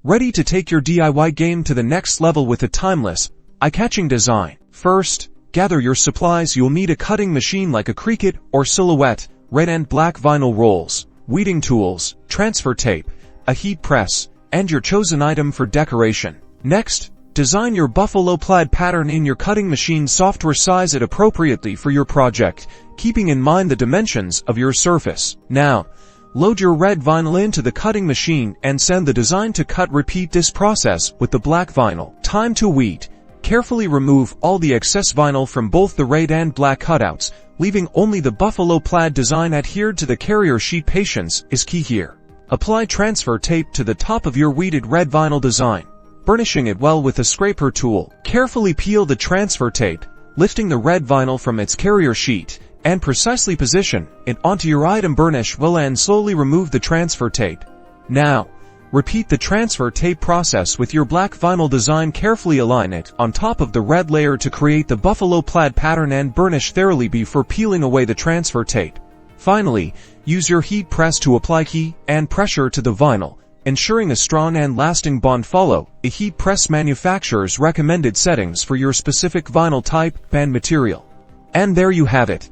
Ready to take your DIY game to the next level with a timeless, eye-catching design? First, gather your supplies. You'll need a cutting machine like a Cricut or Silhouette, red and black vinyl rolls, weeding tools, transfer tape, a heat press, and your chosen item for decoration. Next, design your buffalo plaid pattern in your cutting machine software. Size it appropriately for your project, keeping in mind the dimensions of your surface. Now, load your red vinyl into the cutting machine and send the design to cut. Repeat this process with the black vinyl. Time to weed. Carefully remove all the excess vinyl from both the red and black cutouts, leaving only the buffalo plaid design adhered to the carrier sheet. Patience is key here. Apply transfer tape to the top of your weeded red vinyl design, burnishing it well with a scraper tool. Carefully peel the transfer tape, lifting the red vinyl from its carrier sheet, and precisely position it onto your item. Burnish well and slowly remove the transfer tape. Now, repeat the transfer tape process with your black vinyl design. Carefully align it on top of the red layer to create the buffalo plaid pattern and burnish thoroughly before peeling away the transfer tape. Finally, use your heat press to apply heat and pressure to the vinyl, ensuring a strong and lasting bond. Follow a heat press manufacturer's recommended settings for your specific vinyl type and material. And there you have it.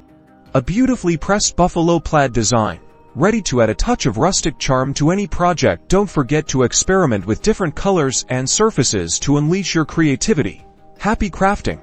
A beautifully pressed buffalo plaid design, ready to add a touch of rustic charm to any project. Don't forget to experiment with different colors and surfaces to unleash your creativity. Happy crafting!